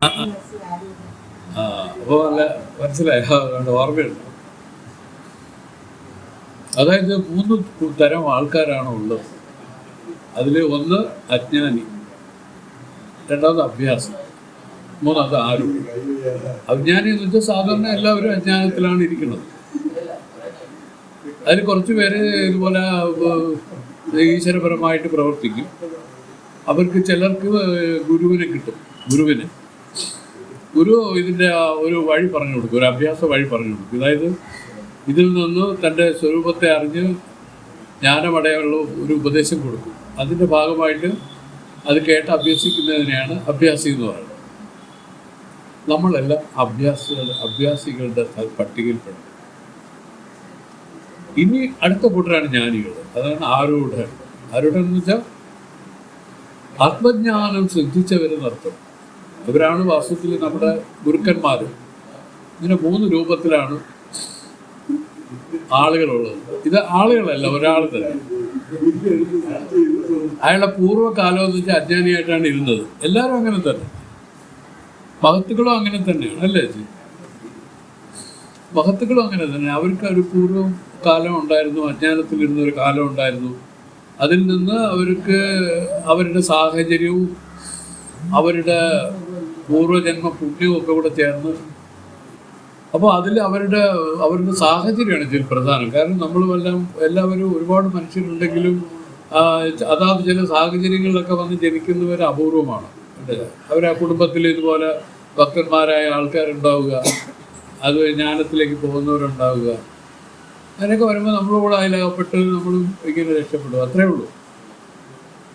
അപ്പോൾ നല്ല മനസ്സിലായി, അതുകൊണ്ട് ഓർമ്മയുണ്ട്. അതായത് 3 തരം ആൾക്കാരാണ് ഉള്ളത്. അതിൽ ഒന്ന് അജ്ഞാനി, രണ്ടാമത് അഭ്യാസം, മൂന്നാമത് ആരും. അജ്ഞാനി എന്ന് വെച്ചാൽ സാധാരണ എല്ലാവരും അജ്ഞാനത്തിലാണ് ഇരിക്കുന്നത്. അതിൽ കുറച്ച് പേര് ഇതുപോലെ ഈശ്വരപരമായിട്ട് പ്രവർത്തിക്കും. അവർക്ക് ചിലർക്ക് ഗുരുവിനെ കിട്ടും. ഗുരു ഇതിൻ്റെ ഒരു വഴി പറഞ്ഞു കൊടുക്കും, ഒരു അഭ്യാസ വഴി പറഞ്ഞു കൊടുക്കും. അതായത് ഇതിൽ നിന്ന് തൻ്റെ സ്വരൂപത്തെ അറിഞ്ഞ് ജ്ഞാനമടയുള്ള ഒരു ഉപദേശം കൊടുക്കും. അതിൻ്റെ ഭാഗമായിട്ട് അത് കേട്ട് അഭ്യസിക്കുന്നതിനെയാണ് അഭ്യാസി എന്ന് പറയുന്നത്. നമ്മളെല്ലാം അഭ്യാസികളുടെ പട്ടികയിൽപ്പെടും. ഇനി അടുത്ത കൂട്ടരാണ് ജ്ഞാനികൾ. അതാണ് ആരൂഢൻ. ആരൂഢൻ എന്ന് വെച്ചാൽ ആത്മജ്ഞാനം ശ്രദ്ധിച്ചവരെന്നർത്ഥം. അവരാണ് വാസ്തവത്തിൽ നമ്മുടെ ഗുരുക്കന്മാർ. ഇങ്ങനെ 3 രൂപത്തിലാണ് ആളുകളുള്ളത്. ഇത് ആളുകളല്ല, ഒരാൾ തന്നെ. അയാളുടെ പൂർവ്വകാലം എന്ന് വെച്ചാൽ അജ്ഞാനിയായിട്ടാണ് ഇരുന്നത്. എല്ലാവരും അങ്ങനെ തന്നെ. മഹത്തുക്കളും അങ്ങനെ തന്നെയാണ്, അല്ലേ ചേച്ചി? മഹത്തുക്കളും അങ്ങനെ തന്നെ. അവർക്ക് ഒരു പൂർവ്വകാലം ഉണ്ടായിരുന്നു, അജ്ഞാനത്തിലിരുന്ന ഒരു കാലം ഉണ്ടായിരുന്നു. അതിൽ നിന്ന് അവർക്ക് അവരുടെ സാഹചര്യവും അവരുടെ പൂർവ്വജന്മ പുണ്യവും ഒക്കെ കൂടെ ചേർന്ന്, അപ്പോൾ അതിൽ അവരുടെ സാഹചര്യമാണ് ഇതിൽ പ്രധാനം. കാരണം എല്ലാവരും ഒരുപാട് മനുഷ്യരുണ്ടെങ്കിലും അതാത് ചില സാഹചര്യങ്ങളിലൊക്കെ വന്ന് ജനിക്കുന്നവർ അപൂർവമാണ്. അവരാ കുടുംബത്തിൽ ഇതുപോലെ ഭക്തന്മാരായ ആൾക്കാരുണ്ടാവുക, അത് ജ്ഞാനത്തിലേക്ക് പോകുന്നവരുണ്ടാവുക. അതിനൊക്കെ വരുമ്പോൾ നമ്മളുകൂടെ അതിലകപ്പെട്ട് നമ്മളും ഇങ്ങനെ രക്ഷപ്പെടും, അത്രേ ഉള്ളൂ.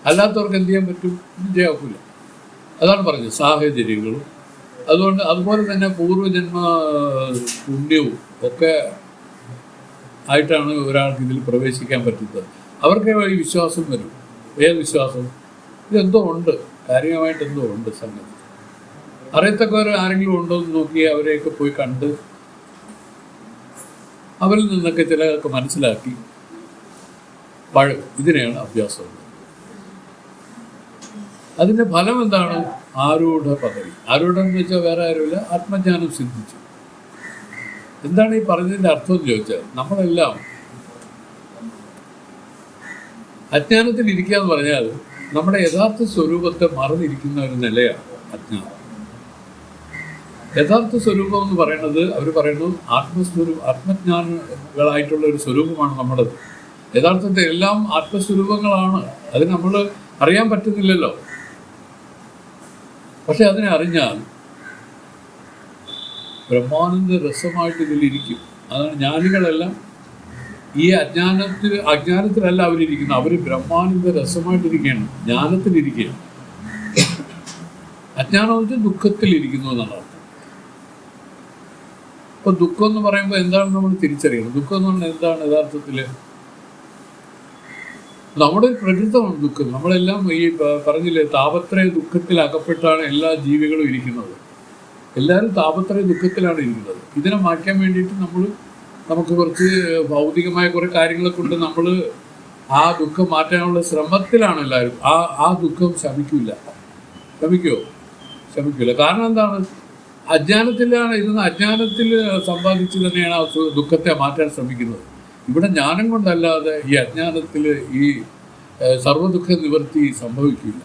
അല്ലാത്തവർക്ക് എന്ത് ചെയ്യാൻ പറ്റും? ചെയ്യാക്കില്ല. അതാണ് പറഞ്ഞത്, സാഹചര്യങ്ങളും. അതുപോലെ തന്നെ പൂർവ്വജന്മ പുണ്യവും ഒക്കെ ആയിട്ടാണ് ഒരാൾക്ക് ഇതിൽ പ്രവേശിക്കാൻ പറ്റുന്നത്. അവർക്ക് ഈ വിശ്വാസം വരും. ഏത് വിശ്വാസം? ഇതെന്തോ ഉണ്ട്, കാര്യമായിട്ട് എന്തോ ഉണ്ട് സംഗതി. അറിയത്തക്കവർ ആരെങ്കിലും ഉണ്ടോ എന്ന് നോക്കി അവരെയൊക്കെ പോയി കണ്ട് അവരിൽ നിന്നൊക്കെ ചിലതൊക്കെ മനസ്സിലാക്കി ഇതിനെയാണ് അഭ്യാസം. അതിൻ്റെ ഫലം എന്താണ്? ആരൂഢ പദവി. ആരൂഢം എന്ന് വെച്ചാൽ വേറെ ആരുമില്ല, ആത്മജ്ഞാനം സിദ്ധിച്ചു. എന്താണ് ഈ പറഞ്ഞതിൻ്റെ അർത്ഥം എന്ന് ചോദിച്ചാൽ, നമ്മളെല്ലാം അജ്ഞാനത്തിൽ ഇരിക്കുക എന്ന് പറഞ്ഞാൽ നമ്മുടെ യഥാർത്ഥ സ്വരൂപത്തെ മറന്നിരിക്കുന്ന ഒരു നിലയാണ് അജ്ഞാനം. യഥാർത്ഥ സ്വരൂപം എന്ന് പറയുന്നത് അവർ പറയുന്നു ആത്മജ്ഞാനികളായിട്ടുള്ള ഒരു സ്വരൂപമാണ് നമ്മുടേത്. യഥാർത്ഥത്തിൽ എല്ലാം ആത്മസ്വരൂപങ്ങളാണ്. അത് നമ്മൾ അറിയാൻ പറ്റുന്നില്ലല്ലോ. പക്ഷെ അതിനെ അറിഞ്ഞാൽ ബ്രഹ്മാനന്ദ രസമായിട്ട് ഇതിലിരിക്കും. അതാണ് ജ്ഞാനികളെല്ലാം ഈ അജ്ഞാനത്തിലല്ല അവരിയ്ക്കുന്നത്. അവർ ബ്രഹ്മാനന്ദ രസമായിട്ടിരിക്കുകയാണ്, ജ്ഞാനത്തിലിരിക്കുകയാണ്. അജ്ഞാനം വെച്ചാൽ ദുഃഖത്തിലിരിക്കുന്നു എന്നാണ് അർത്ഥം. അപ്പോൾ ദുഃഖം എന്ന് പറയുമ്പോൾ എന്താണ് നമ്മൾ തിരിച്ചറിയണം? ദുഃഖം എന്ന് പറഞ്ഞാൽ എന്താണ് യഥാർത്ഥത്തിൽ? നമ്മുടെ ഒരു പ്രകൃതമാണ് ദുഃഖം. നമ്മളെല്ലാം ഈ പറഞ്ഞില്ലേ, താപത്രയ ദുഃഖത്തിൽ അകപ്പെട്ടാണ് എല്ലാ ജീവികളും ഇരിക്കുന്നത്. എല്ലാവരും താപത്രയ ദുഃഖത്തിലാണ് ഇരിക്കുന്നത്. ഇതിനെ മാറ്റാൻ വേണ്ടിയിട്ട് നമുക്ക് കുറച്ച് ഭൗതികമായ കുറേ കാര്യങ്ങളെ കൊണ്ട് നമ്മൾ ആ ദുഃഖം മാറ്റാനുള്ള ശ്രമത്തിലാണ് എല്ലാവരും. ആ ദുഃഖം ശമിക്കില്ല. കാരണം എന്താണ്? അജ്ഞാനത്തിലാണ് ഇരുന്ന്, അജ്ഞാനത്തിൽ സമ്പാദിച്ച് തന്നെയാണ് ആ ദുഃഖത്തെ മാറ്റാൻ ശ്രമിക്കുന്നത്. ഇവിടെ ജ്ഞാനം കൊണ്ടല്ലാതെ ഈ അജ്ഞാനത്തിൽ ഈ സർവ്വദുഃഖ നിവൃത്തി സംഭവിക്കില്ല.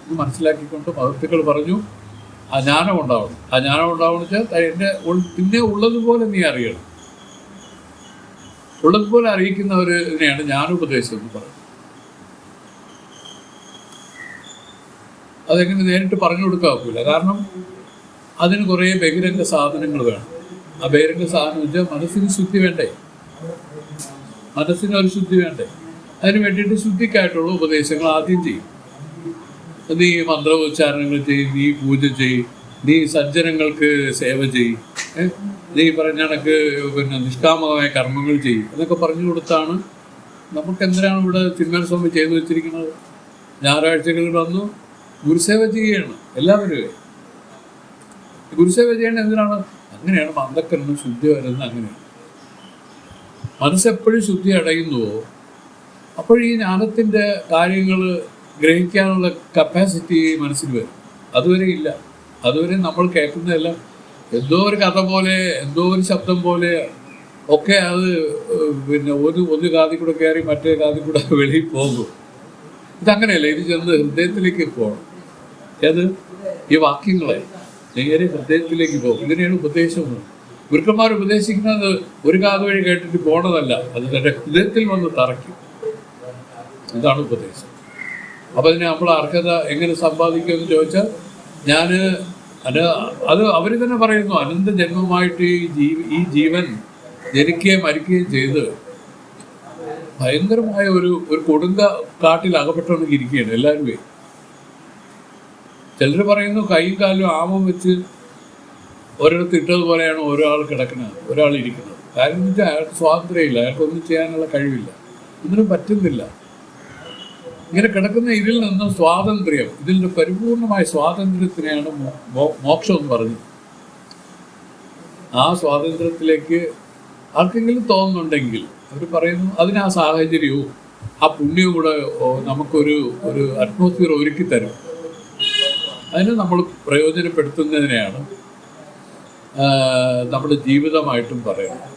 ഇത് മനസ്സിലാക്കിക്കൊണ്ട് മഹത്തുക്കൾ പറഞ്ഞു ആ ജ്ഞാനം ഉണ്ടാവണം. ആ ജ്ഞാനം ഉണ്ടാവണം വെച്ചാൽ പിന്നെ ഉള്ളതുപോലെ നീ അറിയണം. ഉള്ളതുപോലെ അറിയിക്കുന്നവരിനെയാണ് ജ്ഞാനോപദേശം എന്ന് പറയുന്നത്. അതെങ്ങനെ നേരിട്ട് പറഞ്ഞു കൊടുക്കാൻ ഒക്കില്ല. കാരണം അതിന് കുറേ ബഹിരംഗ സാധനങ്ങൾ വേണം. ആ ബഹിരംഗ സാധനം വെച്ചാൽ മനസ്സിന് ശുദ്ധി വേണ്ടേ, മനസ്സിനൊരു ശുദ്ധി വേണ്ടേ. അതിന് വേണ്ടിയിട്ട് ശുദ്ധിക്കായിട്ടുള്ള ഉപദേശങ്ങൾ ആദ്യം ചെയ്യും. നീ മന്ത്രോച്ചാരണങ്ങൾ ചെയ്യും, നീ പൂജ ചെയ്യും, നീ സജ്ജനങ്ങൾക്ക് സേവ ചെയ്യും, നീ പറഞ്ഞ കണക്ക് നിഷ്കാമമായ കർമ്മങ്ങൾ ചെയ്യും എന്നൊക്കെ പറഞ്ഞു കൊടുത്താണ്. നമുക്കെന്തിനാണ് ഇവിടെ തിരുമേനി സ്വാമി ചെയ്തു വെച്ചിരിക്കുന്നത്? ഞായറാഴ്ചകളിൽ വന്നു ഗുരുസേവ ചെയ്യുകയാണ് എല്ലാവരും. ഗുരുസേവ ചെയ്യേണ്ടത് എന്തിനാണ്? അങ്ങനെയാണ് മന്ദക്കരണം ശുദ്ധി വരുന്നത്. അങ്ങനെയാണ് മനസ്സെപ്പോഴും ശുദ്ധി അടയുന്നുവോ അപ്പോൾ ഈ ജ്ഞാനത്തിൻ്റെ കാര്യങ്ങൾ ഗ്രഹിക്കാനുള്ള കപ്പാസിറ്റി മനസ്സിൽ വരും. അതുവരെ ഇല്ല. അതുവരെ നമ്മൾ കേൾക്കുന്നതെല്ലാം എന്തോ ഒരു കഥ പോലെ, എന്തോ ഒരു ശബ്ദം പോലെ ഒക്കെ അത് പിന്നെ ഒരു കാതിൽ കൂടെ കയറി മറ്റേ കാതിൽ കൂടെ വെളിയിൽ പോകും. ഇതങ്ങനെയല്ല, ഇത് ചെന്ന് ഹൃദയത്തിലേക്ക് പോകണം. ഏത് ഈ വാക്യങ്ങളെ നേരെ ഹൃദയത്തിലേക്ക് പോകും. ഇതിനെയാണ് ഉപദേശം. ഗുരുക്കന്മാർ ഉപദേശിക്കുന്നത് ഒരു കാത് വഴി കേട്ടിട്ട് പോണതല്ല, അത് തൻ്റെ ഹൃദയത്തിൽ വന്ന് തറയ്ക്കും. ഇതാണ് ഉപദേശം. അപ്പം അതിന് നമ്മൾ അർഹത എങ്ങനെ സമ്പാദിക്കുമെന്ന് ചോദിച്ചാൽ, അത് അവർ തന്നെ പറയുന്നു, അനന്ത ജന്മമായിട്ട് ഈ ജീവൻ ജനിക്കുകയും മരിക്കുകയും ചെയ്ത് ഭയങ്കരമായ ഒരു കാട്ടിൽ അകപ്പെട്ടവർക്ക് ഇരിക്കുകയാണ് എല്ലാവരും. ചിലർ പറയുന്നു കൈയും കാലും ആമം വെച്ച് ഒരിടത്ത് ഇട്ടതുപോലെയാണ് ഒരാൾ കിടക്കുന്നത്, ഒരാൾ ഇരിക്കുന്നത്. കാര്യം എന്ന് വെച്ചാൽ അയാൾക്ക് സ്വാതന്ത്ര്യമില്ല, അയാൾക്കൊന്നും ചെയ്യാനുള്ള കഴിവില്ല, ഒന്നിനും പറ്റുന്നില്ല. ഇങ്ങനെ കിടക്കുന്ന ഇതിൽ നിന്ന് സ്വാതന്ത്ര്യം, ഇതിൻ്റെ പരിപൂർണമായ സ്വാതന്ത്ര്യത്തിനെയാണ് മോക്ഷം എന്ന് പറഞ്ഞത്. ആ സ്വാതന്ത്ര്യത്തിലേക്ക് ആർക്കെങ്കിലും തോന്നുന്നുണ്ടെങ്കിൽ അവർ പറയുന്നു അതിന് ആ സാഹചര്യവും ആ പുണ്യവും കൂടെ നമുക്കൊരു അറ്റ്മോസ്ഫിയർ ഒരുക്കി തരും. അതിനെ നമ്മൾ പ്രയോജനപ്പെടുത്തുന്നതിനെയാണ് നമ്മുടെ ജീവിതമായിട്ടും പറയുന്നത്.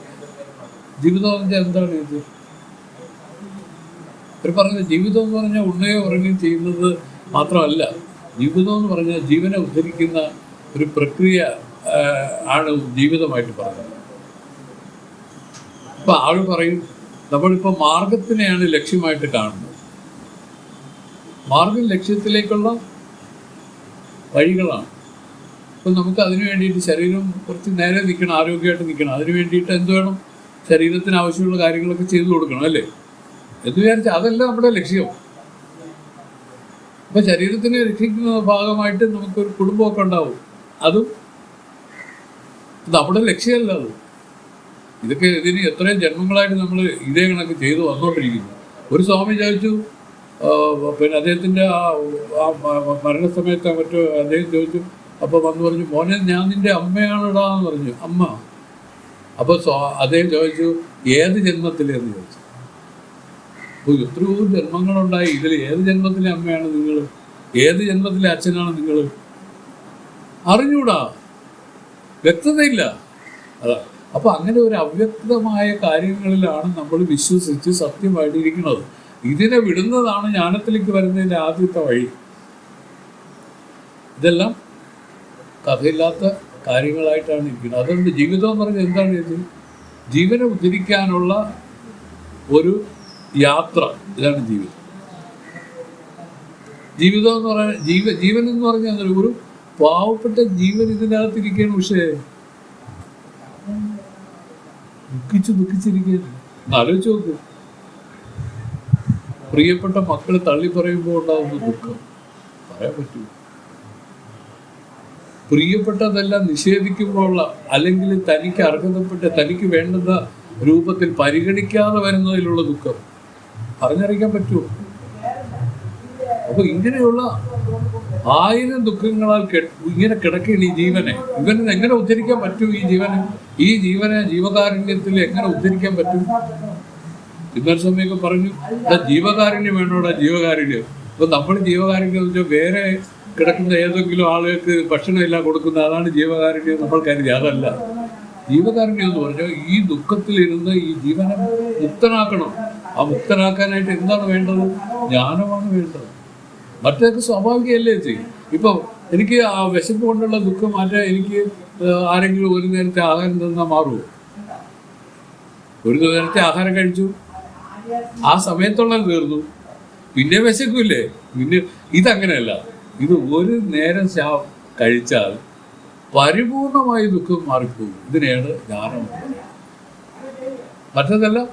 ജീവിതം എന്ന് പറഞ്ഞാൽ എന്താണ് ഇത്? അവർ പറഞ്ഞത് ജീവിതം എന്ന് പറഞ്ഞാൽ ഉണ്ണയോ ഉറങ്ങുകയും ചെയ്യുന്നത് മാത്രമല്ല, ജീവിതം എന്ന് പറഞ്ഞാൽ ജീവനെ ഉദ്ധരിക്കുന്ന ഒരു പ്രക്രിയ ആണ് ജീവിതമായിട്ട് പറയുന്നത്. ഇപ്പം ആൾ പറയും നമ്മളിപ്പോൾ മാർഗത്തിനെയാണ് ലക്ഷ്യമായിട്ട് കാണുന്നത്. മാർഗം ലക്ഷ്യത്തിലേക്കുള്ള വഴികളാണ്. അപ്പം നമുക്ക് അതിനു വേണ്ടിയിട്ട് ശരീരം കുറച്ച് നേരെ നിൽക്കണം, ആരോഗ്യമായിട്ട് നിൽക്കണം. അതിന് വേണ്ടിയിട്ട് എന്ത് വേണം? ശരീരത്തിന് ആവശ്യമുള്ള കാര്യങ്ങളൊക്കെ ചെയ്തു കൊടുക്കണം, അല്ലേ? എന്ന് വിചാരിച്ചാൽ അതല്ല നമ്മുടെ ലക്ഷ്യം. അപ്പം ശരീരത്തിനെ രക്ഷിക്കുന്ന ഭാഗമായിട്ട് നമുക്കൊരു കുടുംബമൊക്കെ ഉണ്ടാവും. അതും നമ്മുടെ ലക്ഷ്യമല്ല അത്. ഇതൊക്കെ ഇതിന് എത്രയും ജന്മങ്ങളായിട്ട് നമ്മൾ ഇതേ കണക്ക് ചെയ്തു വന്നുകൊണ്ടിരിക്കുന്നു. ഒരു സ്വാമി ചോദിച്ചു, പിന്നെ അദ്ദേഹത്തിൻ്റെ ആ മരണസമയത്ത് മറ്റോ അദ്ദേഹം ചോദിച്ചു. അപ്പോൾ വന്ന് പറഞ്ഞു, മോനെ ഞാൻ നിൻ്റെ അമ്മയാണെടാ എന്ന് പറഞ്ഞു. അമ്മ. അപ്പോൾ അദ്ദേഹം ചോദിച്ചു, ഏത് ജന്മത്തിലെന്ന് ചോദിച്ചു. അപ്പോൾ എത്രയോ ജന്മങ്ങളുണ്ടായി, ഇതിൽ ഏത് ജന്മത്തിലെ അമ്മയാണ് നിങ്ങൾ, ഏത് ജന്മത്തിലെ അച്ഛനാണ് നിങ്ങൾ? അറിഞ്ഞൂടാ, വ്യക്തതയില്ല. അതാ. അപ്പോൾ അങ്ങനെ ഒരു അവ്യക്തമായ കാര്യങ്ങളിലാണ് നമ്മൾ വിശ്വസിച്ച് സത്യമായിട്ടിരിക്കുന്നത്. ഇതിനെ വിടുന്നതാണ് ജ്ഞാനത്തിലേക്ക് വരുന്നതിൻ്റെ ആദ്യത്തെ വഴി. ഇതെല്ലാം കഥയില്ലാത്ത കാര്യങ്ങളായിട്ടാണ് ഇരിക്കുന്നത്. അതുകൊണ്ട് ജീവിതം എന്ന് പറഞ്ഞാൽ എന്താണ് ഇത്? ജീവനെ ഉദ്ധരിക്കാനുള്ള ഒരു യാത്ര, ഇതാണ് ജീവിതം. ജീവിതം എന്ന് പറഞ്ഞാൽ ജീവൻ എന്ന് പറഞ്ഞാൽ ഒരു പാവപ്പെട്ട ജീവൻ ഇതിനകത്തിരിക്കുകയാണ്. പക്ഷേ ദുഃഖിച്ചിരിക്കുകയാണ്. ആലോചിച്ച് നോക്ക്, പ്രിയപ്പെട്ട മക്കളെ തള്ളി പറയുമ്പോൾ ഉണ്ടാകുന്ന ദുഃഖം പറയാൻ പറ്റൂ. പ്രിയപ്പെട്ടതെല്ലാം നിഷേധിക്കുമ്പോഴുള്ള, അല്ലെങ്കിൽ തനിക്ക് അർഹതപ്പെട്ട, തനിക്ക് വേണ്ടുന്ന രൂപത്തിൽ പരിഗണിക്കാതെ വരുന്നതിലുള്ള ദുഃഖം പറഞ്ഞറിയിക്കാൻ പറ്റുമോ? അപ്പൊ ഇങ്ങനെയുള്ള 1000 ദുഃഖങ്ങളാൽ ഇങ്ങനെ കിടക്കുകയാണ് ഈ ജീവനെ. ഇവന് എങ്ങനെ ഉദ്ധരിക്കാൻ പറ്റും? ഈ ജീവനെ ജീവകാരുണ്യത്തിൽ എങ്ങനെ ഉദ്ധരിക്കാൻ പറ്റും? ഇന്നൊരു സമയമൊക്കെ പറഞ്ഞു, ജീവകാരുണ്യം വേണോടാ, ജീവകാരുണ്യം. അപ്പൊ നമ്മൾ ജീവകാരുണ്യം എന്ന് വെച്ചാൽ വേറെ കിടക്കുന്ന ഏതെങ്കിലും ആളുകൾക്ക് ഭക്ഷണമില്ല കൊടുക്കുന്ന, അതാണ് ജീവകാരുണ്യം നമ്മൾ കരുതി. അതല്ല. ജീവകാരുണ്യം എന്ന് പറഞ്ഞാൽ ഈ ദുഃഖത്തിലിരുന്ന് ഈ ജീവനെ മുക്തനാക്കണം. ആ മുക്തനാക്കാനായിട്ട് എന്താണ് വേണ്ടത്? ജ്ഞാനമാണ് വേണ്ടത്. മറ്റേതൊക്കെ സ്വാഭാവികമല്ലേ ചെയ്യും. ഇപ്പോൾ എനിക്ക് ആ വിശപ്പ് കൊണ്ടുള്ള ദുഃഖം മാറ്റാൻ എനിക്ക് ആരെങ്കിലും ഒരു നേരത്തെ ആഹാരം തന്നാൽ മാറുമോ? ഒരു നേരത്തെ ആഹാരം കഴിച്ചു, ആ സമയത്തുള്ള തീർന്നു, പിന്നെ വിശക്കില്ലേ? പിന്നെ ഇതങ്ങനെയല്ല. ഇത് ഒരു നേരം കഴിച്ചാൽ പരിപൂർണമായി ദുഃഖം മാറിപ്പോകും. ഇതിനെയാണ് ജ്ഞാനം. മറ്റതെല്ലാം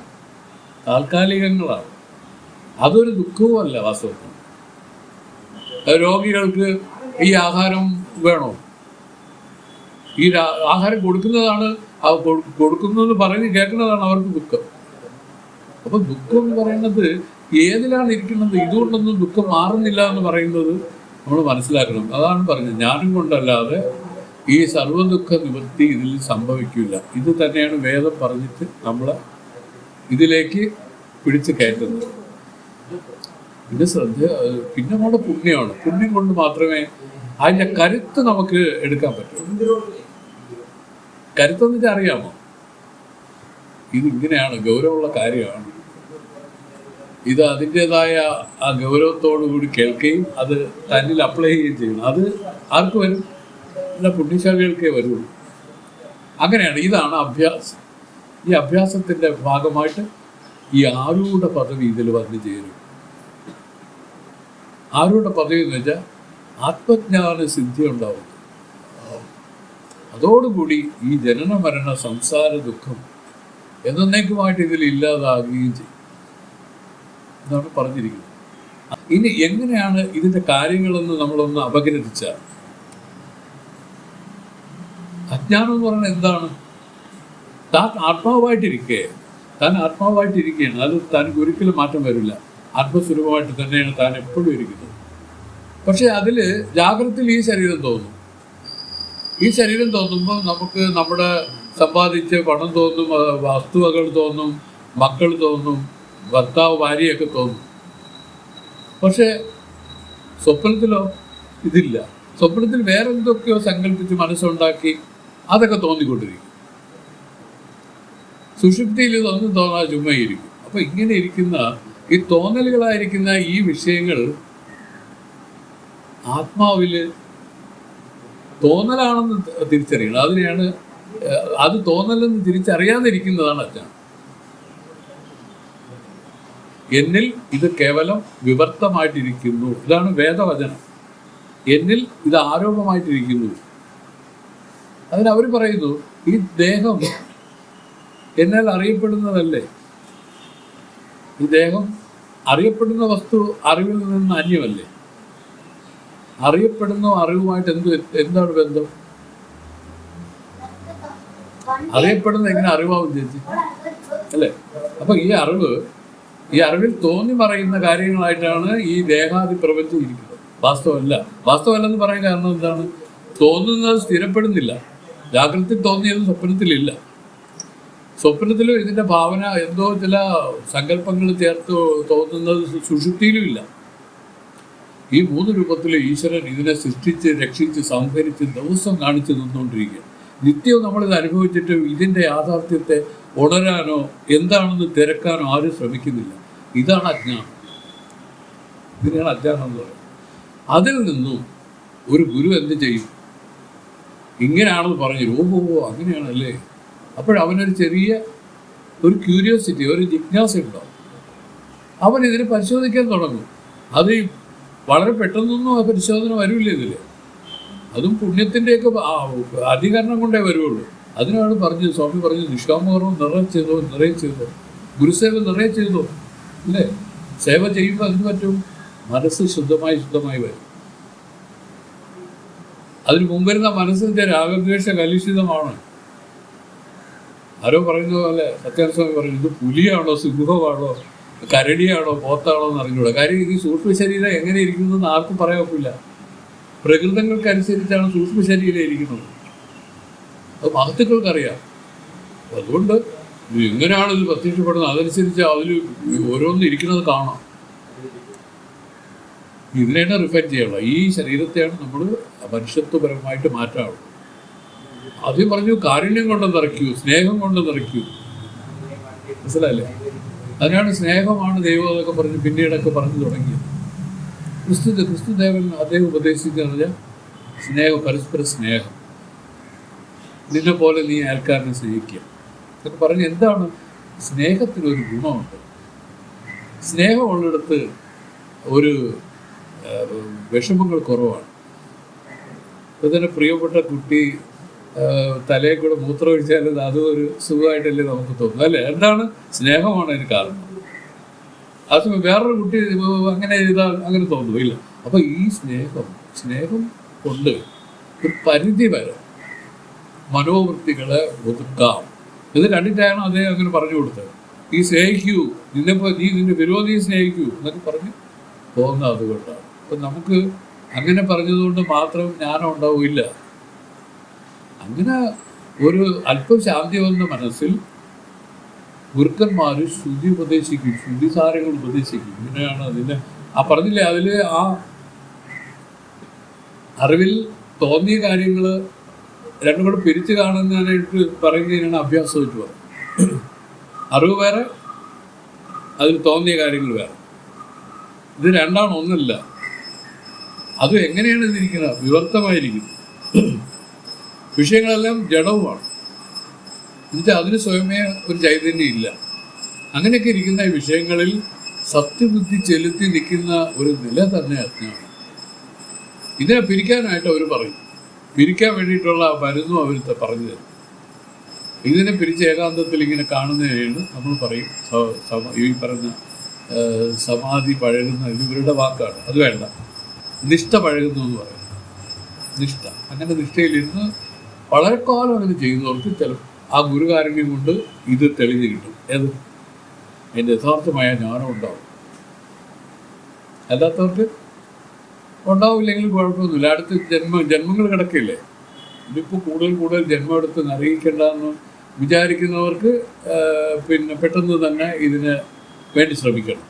താൽക്കാലികങ്ങളാണ്. അതൊരു ദുഃഖവുമല്ല വാസ്തവത്തിൽ. രോഗികൾക്ക് ഈ ആഹാരം വേണോ? ഈ ആഹാരം കൊടുക്കുന്നതാണ്, കൊടുക്കുന്നത് പറഞ്ഞ് കേൾക്കുന്നതാണ് അവർക്ക് ദുഃഖം. അപ്പം ദുഃഖം എന്ന് പറയുന്നത് ഏതിലാണ് ഇരിക്കുന്നത്? ഇതുകൊണ്ടൊന്നും ദുഃഖം മാറുന്നില്ല എന്ന് പറയുന്നത് നമ്മൾ മനസ്സിലാക്കണം. അതാണ് പറഞ്ഞത്, ജ്ഞാനം കൊണ്ടല്ലാതെ ഈ സർവ്വദുഃഖ നിവൃത്തി ഇതിൽ സംഭവിക്കില്ല. ഇത് തന്നെയാണ് വേദം പറഞ്ഞിട്ട് നമ്മളെ ഇതിലേക്ക് പിടിച്ച് കയറ്റുന്നത്. പിന്നെ നമ്മുടെ പുണ്യമാണ്. പുണ്യം കൊണ്ട് മാത്രമേ അതിൻ്റെ കരുത്ത് നമുക്ക് എടുക്കാൻ പറ്റും. കരുത്തെന്ന് വെച്ചാൽ അറിയാമോ, ഇതിങ്ങനെയാണ്, ഗൗരവമുള്ള കാര്യമാണ്. ഇത് അതിൻ്റെതായ ആ ഗൗരവത്തോടു കൂടി കേൾക്കുകയും അത് തന്നിൽ അപ്ലൈ ചെയ്യുകയും ചെയ്യണം. അത് ആർക്ക് വരും? എല്ലാ പുണ്യശാലികൾക്കേ വരുള്ളൂ. അങ്ങനെയാണ്. ഇതാണ് അഭ്യാസം. ഈ അഭ്യാസത്തിൻ്റെ ഭാഗമായിട്ട് ഈ ആരൂഢ പദവി ഇതിൽ വന്നു ചേരും. ആരൂഢ പദവി എന്ന് വെച്ചാൽ ആത്മജ്ഞാന സിദ്ധി ഉണ്ടാവും. അതോടുകൂടി ഈ ജനന മരണ സംസാര ദുഃഖം എന്നേക്കുമായിട്ട് ഇതിൽ ഇല്ലാതാകുകയും ചെയ്യും എന്നാണ് പറഞ്ഞിരിക്കുന്നത്. ഇനി എങ്ങനെയാണ് ഇതിൻ്റെ കാര്യങ്ങളെന്ന് നമ്മളൊന്ന് അപഗ്രഥിച്ചാൽ, അജ്ഞാനം എന്ന് പറയുന്നത് എന്താണ്? താൻ ആത്മാവായിട്ടിരിക്കുകയാണ്. അത് തനിക്ക് ഒരിക്കലും മാറ്റം വരില്ല. ആത്മസ്വരൂപമായിട്ട് തന്നെയാണ് താൻ എപ്പോഴും ഇരിക്കുന്നത്. പക്ഷെ അതിൽ ജാഗ്രതയിൽ ഈ ശരീരം തോന്നും. ഈ ശരീരം തോന്നുമ്പോൾ നമുക്ക് നമ്മുടെ സമ്പാദിച്ച പണം തോന്നും, വസ്തുവകൾ തോന്നും, മക്കൾ തോന്നും, ഭർത്താവ് ഭാര്യയൊക്കെ തോന്നും. പക്ഷേ സ്വപ്നത്തിലോ ഇതില്ല. സ്വപ്നത്തിൽ വേറെ എന്തൊക്കെയോ സങ്കല്പിച്ച് മനസ്സുണ്ടാക്കി അതൊക്കെ തോന്നിക്കൊണ്ടിരിക്കും. സുഷുപ്തിയിൽ ഇതൊന്നും തോന്നാതെ ചുമ്മയിരിക്കും. അപ്പോൾ ഇങ്ങനെ ഇരിക്കുന്ന ഈ തോന്നലുകളായിരിക്കുന്ന ഈ വിഷയങ്ങൾ ആത്മാവിൽ തോന്നലാണെന്ന് തിരിച്ചറിയണം. അതിനെയാണ് അത് തോന്നലെന്ന് തിരിച്ചറിയാതിരിക്കുന്നതാണ് അജ്ഞാനം. എന്നിൽ ഇത് കേവലം വിവർത്തമായിട്ടിരിക്കുന്നു. ഇതാണ് വേദവചനം. എന്നിൽ ഇത് ആരോപമായിട്ടിരിക്കുന്നു. അതിനവർ പറയുന്നു, ഈ ദേഹം എന്നാൽ അറിയപ്പെടുന്നതല്ലേ. ഈ ദേഹം അറിയപ്പെടുന്ന വസ്തു അറിവിൽ നിന്ന് അന്യമല്ലേ. അറിയപ്പെടുന്ന അറിവുമായിട്ട് എന്താണ് ബന്ധം? അറിയപ്പെടുന്ന എങ്ങനെ അറിവാവും ചേച്ചി, അല്ലേ? അപ്പൊ ഈ അറിവിൽ തോന്നി പറയുന്ന കാര്യങ്ങളായിട്ടാണ് ഈ ദേഹാദി പ്രപഞ്ചം ഇരിക്കുന്നത്. വാസ്തവമല്ലെന്ന് പറയാൻ കാരണം എന്താണ്? തോന്നുന്നത് സ്ഥിരപ്പെടുന്നില്ല. ജാഗ്രതയിൽ തോന്നിയത് സ്വപ്നത്തിലില്ല. സ്വപ്നത്തിലും ഇതിൻ്റെ ഭാവന എന്തോ ചില സങ്കല്പങ്ങൾ ചേർത്ത് തോന്നുന്നത് സുഷുപ്തിയിലും ഇല്ല. ഈ മൂന്ന് രൂപത്തിൽ ഈശ്വരൻ ഇതിനെ സൃഷ്ടിച്ച് രക്ഷിച്ച് സംഹരിച്ച് ദിവസം കാണിച്ചു തന്നുകൊണ്ടിരിക്കുകയാണ്. നിത്യവും നമ്മളിത് അനുഭവിച്ചിട്ട് ഇതിൻ്റെ യാഥാർത്ഥ്യത്തെ ഉണരാനോ എന്താണെന്ന് തിരക്കാനോ ആരും ശ്രമിക്കുന്നില്ല. ഇതാണ് അജ്ഞാനം. ഇതിനെയാണ് അജ്ഞാനം എന്ന് പറയുന്നത്. അതിൽ നിന്നും ഒരു ഗുരു എന്ത് ചെയ്യും? ഇങ്ങനെയാണെന്ന് പറഞ്ഞു, ഓഹോ അങ്ങനെയാണല്ലേ. അപ്പോഴവനൊരു ചെറിയ ഒരു ക്യൂരിയോസിറ്റി, ഒരു ജിജ്ഞാസ ഉണ്ടാവും. അവൻ ഇതിനെ പരിശോധിക്കാൻ തുടങ്ങും. അത് വളരെ പെട്ടെന്നൊന്നും ആ പരിശോധന വരില്ല ഇതിൽ. അതും പുണ്യത്തിൻ്റെയൊക്കെ അധികരണം കൊണ്ടേ വരുള്ളൂ. അതിനാണ് പറഞ്ഞത്, സ്വാമി പറഞ്ഞു, നിഷ്കാമകർമ്മം നിറയെ ചെയ്തോ, ഗുരുസേവ നിറയെ ചെയ്തോ, അല്ലേ? സേവ ചെയ്യുമ്പോൾ എന്ത് പറ്റും? മനസ്സ് ശുദ്ധമായി വരും. അതിന് മുമ്പിരുന്ന മനസ്സിൻ്റെ രാഗദ്വേഷ കലുഷിതമാണ്. ആരോ പറയുന്ന പോലെ സത്യാനസ്വാമി പറഞ്ഞു, ഇത് പുലിയാണോ സിംഹമാണോ കരടിയാണോ പോത്താണോ എന്ന് അറിഞ്ഞൂടാ. കാര്യം ഈ സൂക്ഷ്മ ശരീരം എങ്ങനെ ഇരിക്കുന്നതെന്ന് ആർക്കും പറയാൻ ഒക്കില്ല. പ്രകൃതങ്ങൾക്കനുസരിച്ചാണ് സൂക്ഷ്മ ശരീരം ഇരിക്കുന്നത്. അത് മഹത്തുക്കൾക്കറിയാം. അതുകൊണ്ട് എങ്ങനെയാണ് ഇത് പ്രത്യക്ഷപ്പെടുന്നത് അതനുസരിച്ച് അതിൽ ഓരോന്നും ഇരിക്കുന്നത് കാണാം. ഇതിനെയാണ് റിഫൈൻ ചെയ്യാനുള്ളത്. ഈ ശരീരത്തെയാണ് നമ്മൾ മനുഷ്യത്വപരമായിട്ട് മാറ്റാനുള്ളത്. ആദ്യം പറഞ്ഞു കാരുണ്യം കൊണ്ട് നിറയ്ക്കൂ, സ്നേഹം കൊണ്ട് നിറയ്ക്കൂ. മനസ്സിലല്ലേ? അതിനാണ് സ്നേഹമാണ് ദൈവം എന്നൊക്കെ പറഞ്ഞ് പിന്നീടൊക്കെ പറഞ്ഞു തുടങ്ങിയത്. ക്രിസ്തുദേവൻ അദ്ദേഹം ഉപദേശിച്ചു പറഞ്ഞാൽ സ്നേഹം, പരസ്പര സ്നേഹം. നിന്നെ പോലെ നീ അയൽക്കാരനെ സ്നേഹിക്കുക എന്നൊക്കെ പറഞ്ഞ് എന്താണ്? സ്നേഹത്തിനൊരു ഗുണമുണ്ട്. സ്നേഹമുള്ളിടത്ത് ഒരു വിഷമങ്ങൾ കുറവാണ്. ഇപ്പോൾ തന്നെ പ്രിയപ്പെട്ട കുട്ടി തലയിൽ കൂടെ മൂത്രം ഒഴിച്ചാലും അതും ഒരു സുഖമായിട്ടല്ലേ നമുക്ക് തോന്നുന്നു, അല്ലേ? എന്താണ്? സ്നേഹമാണ് അതിന് കാരണം. അത് വേറൊരു കുട്ടി അങ്ങനെ ചെയ്താൽ അങ്ങനെ തോന്നുന്നില്ല. അപ്പോൾ ഈ സ്നേഹം കൊണ്ട് ഒരു പരിധി വരെ മനോവൃത്തികളെ ഒതുക്കാം. ഇത് കണ്ടിട്ടാണ് അദ്ദേഹം അങ്ങനെ പറഞ്ഞു കൊടുത്തത്. ഈ സ്നേഹിക്കൂ, നീ നിന്റെ വിരോധിയെ സ്നേഹിക്കൂ എന്നൊക്കെ പറഞ്ഞ് പോകുന്നത് അതുകൊണ്ടാണ്. അപ്പം നമുക്ക് അങ്ങനെ പറഞ്ഞതുകൊണ്ട് മാത്രം ജ്ഞാനം ഉണ്ടാവില്ല. അങ്ങനെ ഒരു അല്പം ശാന്തി വന്ന മനസ്സിൽ ഗുരുക്കന്മാർ ശ്രുതി ഉപദേശിക്കും, ശ്രുതിസാരങ്ങൾ ഉപദേശിക്കും. ഇങ്ങനെയാണ് അതിൻ്റെ പറഞ്ഞില്ലേ, അതിൽ അറിവിൽ തോന്നിയ കാര്യങ്ങൾ രണ്ടും കൂടെ പിരിച്ച് കാണുന്നതിനായിട്ട് പറയുന്നതിനാണ് അഭ്യാസം വെച്ച് പറയുന്നത്. അറിവ് വേറെ, അതിൽ തോന്നിയ കാര്യങ്ങൾ വേറെ. ഇത് രണ്ടാണ്, ഒന്നല്ല. അത് എങ്ങനെയാണ് ഇതിരിക്കുന്നത്? വിവർത്തമായിരിക്കുന്നു. വിഷയങ്ങളെല്ലാം ജഡവുമാണ്. എന്നുവെച്ചാൽ അതിന് സ്വയമേ ഒരു ചൈതന്യം ഇല്ല. അങ്ങനെയൊക്കെ ഇരിക്കുന്ന ഈ വിഷയങ്ങളിൽ സത്യബുദ്ധി ചെലുത്തി നിൽക്കുന്ന ഒരു നില തന്നെ അജ്ഞാനം. ഇതിനെ പിരിക്കാനായിട്ട് അവർ പറയും. പിരിക്കാൻ വേണ്ടിയിട്ടുള്ള മരുന്നും അവർ പറഞ്ഞു തരും. ഇതിനെ പിരിച്ച് ഏകാന്തത്തിൽ ഇങ്ങനെ കാണുന്നതിനാണ് നമ്മൾ പറയും ഈ പറയുന്ന സമാധി പഴകുന്ന. ഇത് ഇവരുടെ വാക്കാണ്, അത് വേണ്ട. നിഷ്ഠ പഴകുന്നു എന്ന് പറയും. നിഷ്ഠ, അങ്ങനെ നിഷ്ഠയിലിരുന്ന് വളരെ കാലം അങ്ങനെ ചെയ്യുന്നവർക്ക് ചില ആ ഗുരുകാരുണ്യം കൊണ്ട് ഇത് തെളിഞ്ഞ് കിട്ടും. ഏത് അതിൻ്റെ യഥാർത്ഥമായ ജ്ഞാനം ഉണ്ടാവും. അല്ലാത്തവർക്ക് ഉണ്ടാവില്ലെങ്കിലും കുഴപ്പമൊന്നുമില്ല. അടുത്ത് ജന്മങ്ങൾ കിടക്കില്ലേ. ഇതിപ്പോൾ കൂടുതൽ ജന്മം എടുത്ത് അറിയിക്കേണ്ടെന്ന് വിചാരിക്കുന്നവർക്ക് പിന്നെ പെട്ടെന്ന് തന്നെ ഇതിന് വേണ്ടി ശ്രമിക്കണം.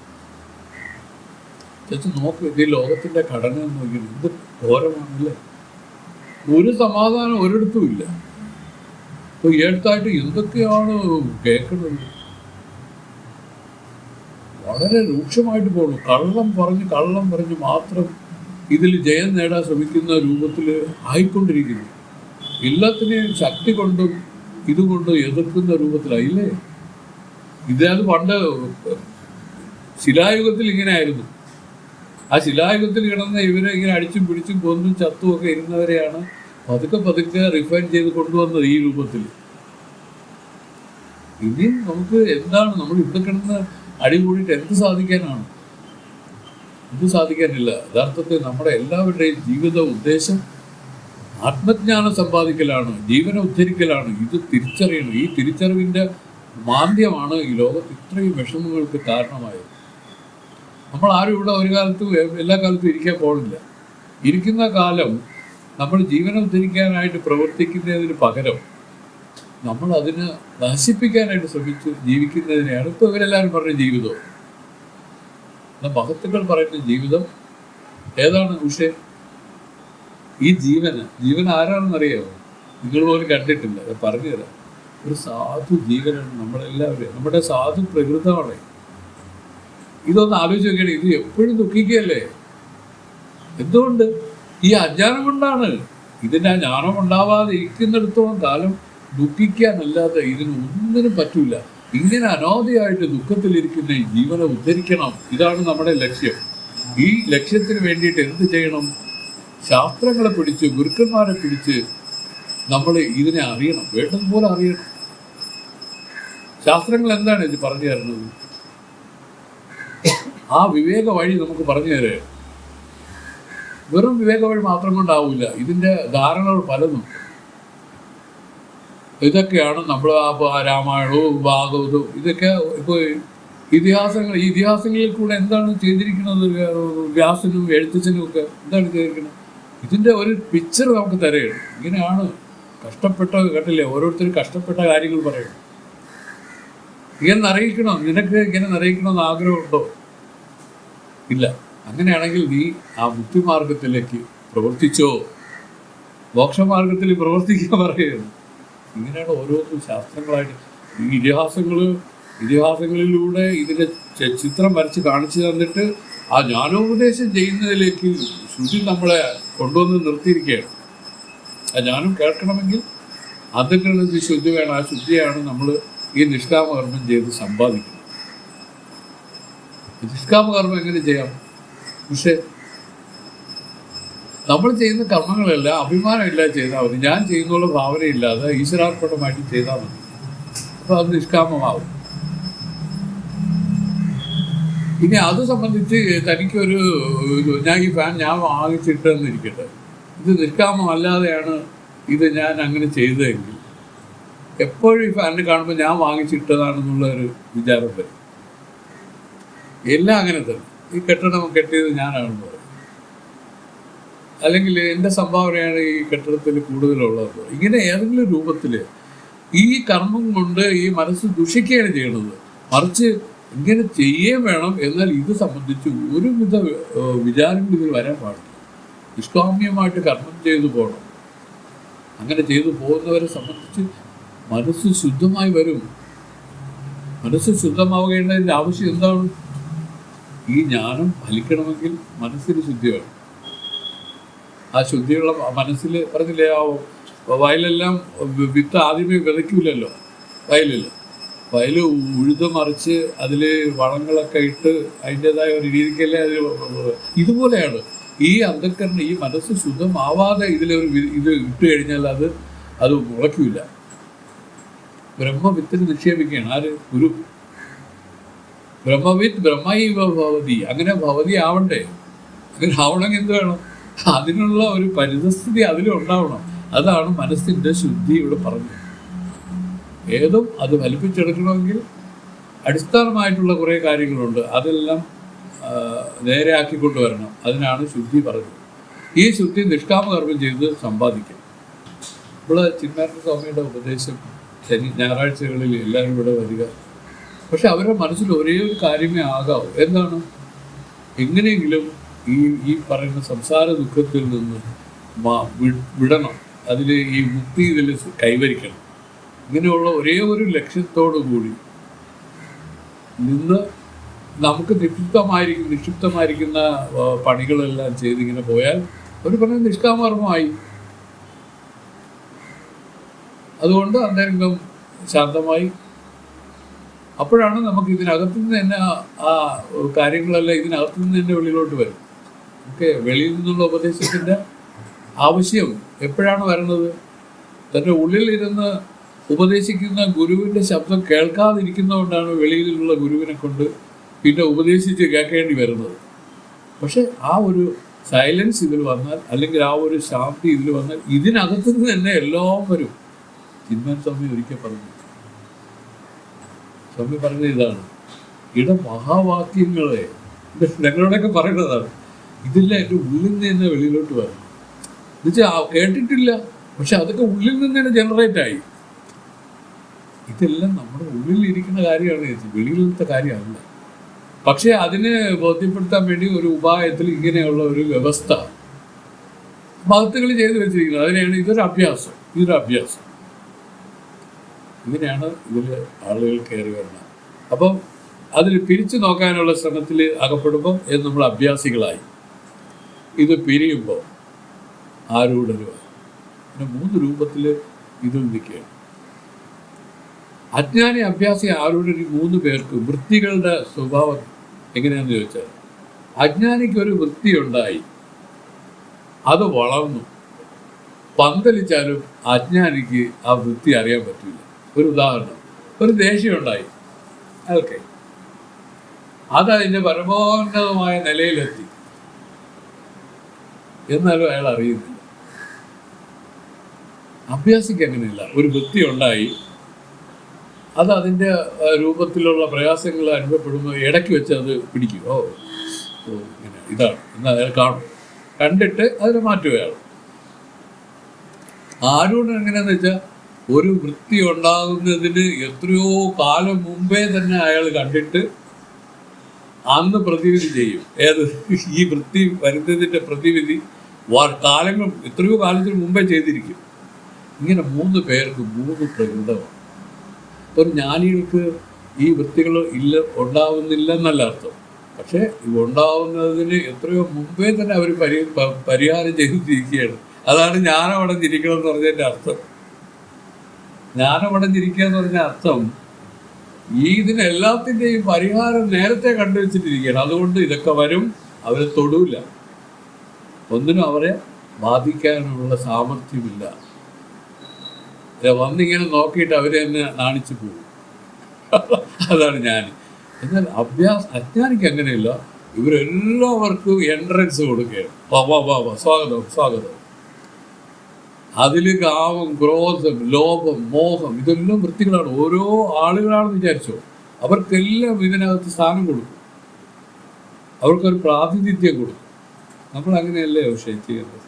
ചേച്ചി നോക്ക്, ഇത് ലോകത്തിൻ്റെ ഘടന എന്ന് നോക്കിയത് എന്ത് ഘോരമാണല്ലേ. ഒരു സമാധാനം ഒരിടത്തും ഇല്ല. ഇപ്പോൾ ഈ അടുത്തായിട്ട് എന്തൊക്കെയാണ് കേൾക്കുന്നത്. വളരെ രൂക്ഷമായിട്ട് പോകുന്നു. കള്ളം പറഞ്ഞ് മാത്രം ഇതിൽ ജയം നേടാൻ ശ്രമിക്കുന്ന രൂപത്തിൽ ആയിക്കൊണ്ടിരിക്കുന്നു. എല്ലാത്തിനെയും ശക്തി കൊണ്ടും ഇതുകൊണ്ടും എതിർക്കുന്ന രൂപത്തിലായില്ലേ. ഇതാണ് പണ്ട് ശിലായുഗത്തിൽ ഇങ്ങനെ ആയിരുന്നു. ആ ശിലായുഗത്തിൽ കിടന്ന് ഇവരെ ഇങ്ങനെ അടിച്ചും പിടിച്ചും കൊന്നും ചത്തും ഒക്കെ ഇരുന്നവരെയാണ് പതുക്കെ റിഫൈൻ ചെയ്ത് കൊണ്ടുവന്നത് ഈ രൂപത്തിൽ. ഇനിയും നമുക്ക് എന്താണ്, നമ്മൾ ഇവിടെ കിടന്ന് അടികൂടിയിട്ട് എന്ത് സാധിക്കാനാണ്? ഇത് സാധിക്കാനില്ല. യഥാർത്ഥത്തിൽ നമ്മുടെ എല്ലാവരുടെയും ജീവിത ഉദ്ദേശം ആത്മജ്ഞാനം സമ്പാദിക്കലാണ്, ജീവനെ ഉദ്ധരിക്കലാണ്. ഇത് തിരിച്ചറിയണം. ഈ തിരിച്ചറിവിൻ്റെ മാന്ദ്യമാണ് ഈ ലോകത്ത് ഇത്രയും വിഷമങ്ങൾക്ക് കാരണമായത്. നമ്മൾ ആരും ഇവിടെ ഒരു കാലത്തും എല്ലാ കാലത്തും ഇരിക്കാൻ പോകുന്നില്ല. ഇരിക്കുന്ന കാലം നമ്മൾ ജീവനെ ഉദ്ധരിക്കാനായിട്ട് പ്രവർത്തിക്കുന്നതിന് പകരം നമ്മൾ അതിന് നശിപ്പിക്കാനായിട്ട് ശ്രമിച്ച് ജീവിക്കുന്നതിനെയാണ് ഇപ്പോൾ ഇവരെല്ലാവരും പറഞ്ഞ ജീവിതം. എന്നാൽ മഹത്തുക്കൾ പറയുന്ന ജീവിതം ഏതാണ്? പക്ഷേ ഈ ജീവൻ ആരാണെന്നറിയാമോ? നിങ്ങൾ പോലും കണ്ടിട്ടില്ല. അത് പറഞ്ഞു തരാം. ഒരു സാധു ജീവനാണ് നമ്മളെല്ലാവരും. നമ്മുടെ സാധു പ്രകൃതമാണ്. ഇതൊന്ന് ആലോചിച്ച് നോക്കിയാണ്. ഇത് എപ്പോഴും ദുഃഖിക്കുകയല്ലേ. എന്തുകൊണ്ട്? ഈ അജ്ഞാനം കൊണ്ടാണ്. ഇതിൻ്റെ ആ ജ്ഞാനം ഉണ്ടാവാതെ ഇരിക്കുന്നിടത്തോളം കാലം ദുഃഖിക്കാനല്ലാതെ ഇതിനൊന്നിനും പറ്റില്ല. ഇങ്ങനെ അനാദിയായിട്ട് ദുഃഖത്തിലിരിക്കുന്ന ഈ ജീവനെ ഉദ്ധരിക്കണം. ഇതാണ് നമ്മുടെ ലക്ഷ്യം. ഈ ലക്ഷ്യത്തിന് വേണ്ടിയിട്ട് എന്ത് ചെയ്യണം? ശാസ്ത്രങ്ങളെ പിടിച്ച്, ഗുരുക്കന്മാരെ പിടിച്ച് നമ്മൾ ഇതിനെ അറിയണം. വേണ്ടതുപോലെ അറിയണം. ശാസ്ത്രങ്ങൾ എന്താണ് ഇത് പറഞ്ഞു തരുന്നത്? ആ വിവേക വഴി നമുക്ക് പറഞ്ഞു തരാം. വെറും വിവേക വഴി മാത്രം കൊണ്ടാവില്ല. ഇതിൻ്റെ ധാരണകൾ പലതും. ഇതൊക്കെയാണ് നമ്മൾ ആ രാമായണവും ഭാഗവതവും ഇതൊക്കെ ഇപ്പോൾ ഇതിഹാസങ്ങളിൽ കൂടെ എന്താണ് ചെയ്തിരിക്കുന്നത്? വ്യാസനും എഴുത്തച്ഛനും ഒക്കെ എന്താണ് ചെയ്തിരിക്കുന്നത്? ഇതിൻ്റെ ഒരു പിക്ചർ നമുക്ക് തരുകയാണ്. ഇങ്ങനെയാണ് കഷ്ടപ്പെട്ട കേട്ടില്ലേ, ഓരോരുത്തരും കഷ്ടപ്പെട്ട കാര്യങ്ങൾ പറയും. ഇങ്ങനെ അറിയിക്കണം, നിനക്ക് ഇങ്ങനെ അറിയിക്കണമെന്ന് ആഗ്രഹമുണ്ടോ? ഇല്ല. അങ്ങനെയാണെങ്കിൽ നീ ആ മുക്തിമാർഗത്തിലേക്ക് പ്രവർത്തിച്ചോ, മോക്ഷമാർഗത്തിൽ പ്രവർത്തിക്കാൻ പറയുകയാണ്. ഇങ്ങനെയാണ് ഓരോന്നും ശാസ്ത്രങ്ങളായിട്ട് ഈ ഇതിഹാസങ്ങളിലൂടെ ഇതിൻ്റെ ചിത്രം വരച്ച് കാണിച്ചു തന്നിട്ട് ആ ജ്ഞാനോപദേശം ചെയ്യുന്നതിലേക്ക് ശ്രുതി നമ്മളെ കൊണ്ടുവന്ന് നിർത്തിയിരിക്കുകയാണ്. ആ ജ്ഞാനം കേൾക്കണമെങ്കിൽ അതൊക്കെ ശുദ്ധി വേണം. ആ ശുദ്ധിയാണ് നമ്മൾ ഈ നിഷ്കാമകർമ്മം ചെയ്ത് സമ്പാദിക്കുന്നത്. നിഷ്കാമകർമ്മം എങ്ങനെ ചെയ്യാം? പക്ഷേ നമ്മൾ ചെയ്യുന്ന കർമ്മങ്ങളെല്ലാം അഭിമാനമില്ലാതെ ചെയ്താൽ മതി. ഞാൻ ചെയ്യുന്നുള്ള ഭാവനയില്ലാതെ ഈശ്വരാർപ്പണമായിട്ട് ചെയ്താൽ മതി. അപ്പോൾ അത് നിഷ്കാമമാവും. ഇനി അത് സംബന്ധിച്ച് തനിക്കൊരു ഞാൻ ഈ ഫാൻ ഞാൻ വാങ്ങിച്ചിട്ടെന്നിരിക്കട്ടെ, ഇത് നിഷ്കാമമല്ലാതെയാണ് ഇത് ഞാൻ അങ്ങനെ ചെയ്തതെങ്കിൽ എപ്പോഴും ഈ ഫാനിനെ കാണുമ്പോൾ ഞാൻ വാങ്ങിച്ചിട്ടതാണെന്നുള്ളൊരു വിചാരം വരും. എല്ലാം അങ്ങനെ തന്നെ. ഈ കെട്ടിടം കെട്ടിയത് ഞാനാണെന്ന് പറയും, അല്ലെങ്കിൽ എൻ്റെ സംഭാവനയാണ് ഈ കെട്ടിടത്തിൽ കൂടുതലുള്ളത്. ഇങ്ങനെ ഏതെങ്കിലും രൂപത്തിൽ ഈ കർമ്മം കൊണ്ട് ഈ മനസ്സ് ദുഷിക്കുകയാണ് ചെയ്യണത്. മറിച്ച് ഇങ്ങനെ ചെയ്യുകയും വേണം. എന്നാൽ ഇത് സംബന്ധിച്ച് ഒരുവിധ വിചാരങ്ങൾ ഇതിൽ വരാൻ പാടില്ല. നിഷ്കാമ്യമായിട്ട് കർമ്മം ചെയ്തു പോകണം. അങ്ങനെ ചെയ്തു പോകുന്നവരെ സംബന്ധിച്ച് മനസ്സ് ശുദ്ധമായി വരും. മനസ്സ് ശുദ്ധമാവേണ്ടതിൻ്റെ ആവശ്യം എന്താണ്? ഈ ജ്ഞാനം ഫലിക്കണമെങ്കിൽ മനസ്സിന് ശുദ്ധി വേണം. ആ ശുദ്ധിയുള്ള മനസ്സിൽ പറഞ്ഞില്ലേ, ആ വയലെല്ലാം വിത്ത് ആദ്യമേ വിതയ്ക്കില്ലല്ലോ. വയൽ ഉഴുത് മറിച്ച് അതിൽ വളങ്ങളൊക്കെ ഇട്ട് അതിൻ്റെതായ ഒരു രീതിക്കല്ലേ അത്. ഇതുപോലെയാണ് ഈ അന്ധക്കരണം. ഈ മനസ്സ് ശുദ്ധമാവാതെ ഇത് ഇട്ട് കഴിഞ്ഞാൽ അത് മുളയ്ക്കില്ല. ബ്രഹ്മവിത്തിന് നിക്ഷേപിക്കുകയാണ് ആര്? ഗുരു. ബ്രഹ്മവിത്ത് ബ്രഹ്മൈവ ഭവതി. അങ്ങനെ ഭവതി ആവണ്ടേ? അങ്ങനെ ആവണമെങ്കിൽ എന്ത് വേണം? അതിനുള്ള ഒരു പരിതസ്ഥിതി അതിലുണ്ടാവണം. അതാണ് മനസ്സിൻ്റെ ശുദ്ധി ഇവിടെ പറഞ്ഞത്. ഏതും അത് ഫലിപ്പിച്ചെടുക്കണമെങ്കിൽ അടിസ്ഥാനമായിട്ടുള്ള കുറേ കാര്യങ്ങളുണ്ട്. അതെല്ലാം നേരെയാക്കിക്കൊണ്ടുവരണം. അതിനാണ് ശുദ്ധി പറഞ്ഞത്. ഈ ശുദ്ധി നിഷ്കാമകർമ്മം ചെയ്ത് സമ്പാദിക്കും. ഇപ്പോൾ ചിന്മാനന്ദ സ്വാമിയുടെ ഉപദേശം ഞായറാഴ്ചകളിൽ എല്ലാവരും ഇവിടെ വരിക. പക്ഷെ അവരുടെ മനസ്സിൽ ഒരേ ഒരു കാര്യമേ ആകാവൂ. എന്താണ്? എങ്ങനെയെങ്കിലും ഈ പറയുന്ന സംസാര ദുഃഖത്തിൽ നിന്ന് വിടണം. അതിൽ ഈ മുക്തി ഇതിൽ കൈവരിക്കണം. ഇങ്ങനെയുള്ള ഒരേ ഒരു ലക്ഷ്യത്തോടു കൂടി നിന്ന് നമുക്ക് നിക്ഷിപ്തമായിരിക്കുന്ന പണികളെല്ലാം ചെയ്തിങ്ങനെ പോയാൽ ഒരു പറഞ്ഞ നിഷ്കാമകർമ്മമായി. അതുകൊണ്ട് അന്തരംഗം ശാന്തമായി. അപ്പോഴാണ് നമുക്ക് ഇതിനകത്തു നിന്ന് തന്നെ ആ കാര്യങ്ങളെല്ലാം ഇതിനകത്തു നിന്ന് തന്നെ വെളിയിലോട്ട് വരും. ഓക്കെ, വെളിയിൽ നിന്നുള്ള ഉപദേശത്തിൻ്റെ ആവശ്യം എപ്പോഴാണ് വരുന്നത്? തൻ്റെ ഉള്ളിലിരുന്ന് ഉപദേശിക്കുന്ന ഗുരുവിൻ്റെ ശബ്ദം കേൾക്കാതിരിക്കുന്നതുകൊണ്ടാണ് വെളിയിലുള്ള ഗുരുവിനെ കൊണ്ട് പിന്നെ ഉപദേശിച്ച് കേൾക്കേണ്ടി വരുന്നത്. പക്ഷെ ആ ഒരു സൈലൻസ് ഇതിൽ വന്നാൽ, അല്ലെങ്കിൽ ആ ഒരു ശാന്തി ഇതിൽ വന്നാൽ, ഇതിനകത്തു നിന്ന് തന്നെ എല്ലാം വരും. ചിന്മയാനന്ദ സ്വാമി ഒരിക്കൽ പറഞ്ഞു. സ്വാമി പറഞ്ഞത് ഇതാണ്: മഹാവാക്യങ്ങളെ ഞങ്ങളോടൊക്കെ പറയുന്നതാണ്. ഇതെല്ലാം എൻ്റെ ഉള്ളിൽ നിന്ന് തന്നെ വെളിയിലോട്ട് വരണം. എന്നുവെച്ചാൽ കേട്ടിട്ടില്ല, പക്ഷെ അതൊക്കെ ഉള്ളിൽ നിന്ന് തന്നെ ജനറേറ്റായി. ഇതെല്ലാം നമ്മുടെ ഉള്ളിലിരിക്കുന്ന കാര്യമാണ്, വെളിയിലത്തെ കാര്യമല്ല. പക്ഷേ അതിനെ ബോധ്യപ്പെടുത്താൻ വേണ്ടി ഒരു ഉപായത്തിൽ ഇങ്ങനെയുള്ള ഒരു വ്യവസ്ഥ മഹത്തുകൾ ചെയ്തു വെച്ചിരിക്കുന്നത്. അതിനെയാണ് ഇതൊരു അഭ്യാസം. ഇങ്ങനെയാണ് ഇതിൽ ആളുകൾ കയറി വരുന്നത്. അപ്പം അതിൽ പിരിച്ചു നോക്കാനുള്ള ശ്രമത്തിൽ അകപ്പെടുമ്പോൾ നമ്മൾ അഭ്യാസികളായി. ഇത് പിരിയുമ്പോൾ ആരൂഢരുമായി. പിന്നെ 3 രൂപത്തിൽ ഇതിൽ നിൽക്കുകയാണ്. അജ്ഞാനി, അഭ്യാസി, ആരൂഢരി 3 പേർക്ക് വൃത്തികളുടെ സ്വഭാവം എങ്ങനെയാണെന്ന് ചോദിച്ചാൽ, അജ്ഞാനിക്കൊരു വൃത്തി ഉണ്ടായി, അത് വളർന്നു. പന്തലിച്ചാലും അജ്ഞാനിക്ക് ആ വൃത്തി അറിയാൻ പറ്റില്ല. ഒരു ഉദാഹരണം, ഒരു ദേഷ്യം ഉണ്ടായി അയാൾക്ക്, അതതിൻ്റെ പരമോന്നതമായ നിലയിലെത്തി, എന്നാലും അയാൾ അറിയുന്നില്ല. അഭ്യാസിക്ക് അങ്ങനെയില്ല. ഒരു വൃത്തി ഉണ്ടായി, അത് അതിൻ്റെ രൂപത്തിലുള്ള പ്രയാസങ്ങൾ അനുഭവപ്പെടുമ്പോൾ ഇടയ്ക്ക് വെച്ച് അത് പിടിക്കും. ഇങ്ങനെ ഇതാണ് എന്നാൽ അയാൾ കാണും, കണ്ടിട്ട് അതിനെ മാറ്റുകയാണ്. ആരോട് എങ്ങനെയാണെന്ന് വെച്ചാൽ, ഒരു വൃത്തി ഉണ്ടാകുന്നതിന് എത്രയോ കാലം മുമ്പേ തന്നെ അയാൾ കണ്ടിട്ട് അന്ന് പ്രതിവിധി ചെയ്യും. ഈ വൃത്തി വരുന്നതിൻ്റെ പ്രതിവിധി കാലങ്ങൾ എത്രയോ കാലത്തിന് മുമ്പേ ചെയ്തിരിക്കും. ഇങ്ങനെ 3 പേർക്ക് 3 പ്രകൃതമാണ്. ഒരു ജ്ഞാനികൾക്ക് ഈ വൃത്തികൾ ഉണ്ടാവുന്നില്ല എന്നല്ല അർത്ഥം. പക്ഷേ ഇവ ഉണ്ടാവുന്നതിന് എത്രയോ മുമ്പേ തന്നെ അവർ പരിഹാരം ചെയ്തിരിക്കുകയാണ്. അതാണ് ജ്ഞാനമടഞ്ഞിരിക്കണം എന്ന് പറഞ്ഞതിൻ്റെ അർത്ഥം. ജ്ഞാനമടഞ്ഞിരിക്കുക എന്ന് പറഞ്ഞ അർത്ഥം ഇതിനെല്ലാത്തിൻ്റെയും പരിഹാരം നേരത്തെ കണ്ടുവച്ചിട്ടിരിക്കുകയാണ്. അതുകൊണ്ട് ഇതൊക്കെ വരും, അവരെ തൊടൂല, ഒന്നിനും അവരെ ബാധിക്കാനുള്ള സാമർഥ്യമില്ല. വന്നിങ്ങനെ നോക്കിയിട്ട് അവരെ തന്നെ നാണിച്ചു പോകും. അതാണ് ഞാൻ. എന്നാൽ അജ്ഞാനിക്ക് അങ്ങനെയില്ല. ഇവരെല്ലാവർക്കും എൻട്രൻസ് കൊടുക്കുകയാണ്. വാ സ്വാഗതം. അതിൽ കാമം, ക്രോധം, ലോഭം, മോഹം ഇതെല്ലാം വൃത്തികളാണ്. ഓരോ ആളുകളാണെന്ന് വിചാരിച്ചോ, അവർക്കെല്ലാം ഇതിനകത്ത് സ്ഥാനം കൊടുക്കും, അവർക്കൊരു പ്രാതിനിധ്യം കൊടുക്കും. നമ്മൾ അങ്ങനെയല്ലേ പക്ഷേ ചെയ്യുന്നത്.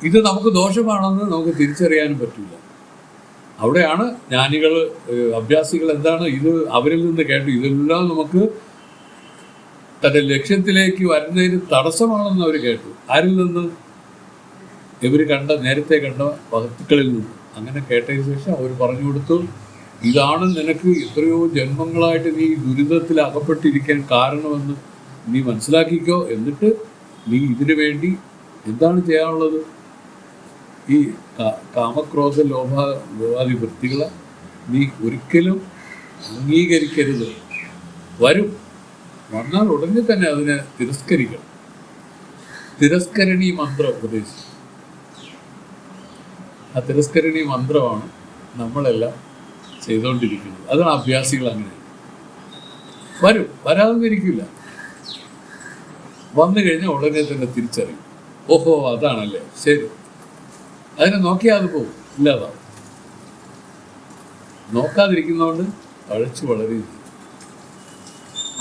ഇത് നമുക്ക് ദോഷമാണെന്ന് നമുക്ക് തിരിച്ചറിയാനും പറ്റില്ല. അവിടെയാണ് ജ്ഞാനികൾ, അഭ്യാസികൾ എന്താണ് ഇത് അവരിൽ നിന്ന് കേട്ടു, ഇതെല്ലാം നമുക്ക് തന്റെ ലക്ഷ്യത്തിലേക്ക് വരുന്നതിന് തടസ്സമാണെന്ന് അവർ കേട്ടു. ആരിൽ നിന്ന്? ഇവർ നേരത്തെ കണ്ട വസ്തുക്കളിൽ നിന്ന്. അങ്ങനെ കേട്ടതിന് ശേഷം അവർ പറഞ്ഞു കൊടുത്തു, ഇതാണ് നിനക്ക് എത്രയോ ജന്മങ്ങളായിട്ട് നീ ദുരിതത്തിൽ അകപ്പെട്ടിരിക്കാൻ കാരണമെന്ന് നീ മനസ്സിലാക്കിക്കോ. എന്നിട്ട് നീ ഇതിനു വേണ്ടി എന്താണ് ചെയ്യാനുള്ളത്? ഈ കാമക്രോധ ലോഭാദി വൃത്തികളെ നീ ഒരിക്കലും അംഗീകരിക്കരുത്. വന്നാൽ ഉടനെ തന്നെ അതിനെ തിരസ്കരിക്കണം. തിരസ്കരണീ മന്ത്രം ഉപദേശിച്ചു. ആ തിരസ്കരണീ മന്ത്രമാണ് നമ്മളെല്ലാം ചെയ്തുകൊണ്ടിരിക്കുന്നത്. അതാണ് അഭ്യാസികൾ. അങ്ങനെ വരാതെ ഇരിക്കില്ല. വന്നു കഴിഞ്ഞാൽ ഉടനെ തന്നെ തിരിച്ചറിയും, ഓഹോ അതാണല്ലേ, ശരി. അതിനെ നോക്കിയാൽ അത് പോകും, ഇല്ലാതാവും. നോക്കാതിരിക്കുന്നതുകൊണ്ട് പഴച്ചു വളരുകയും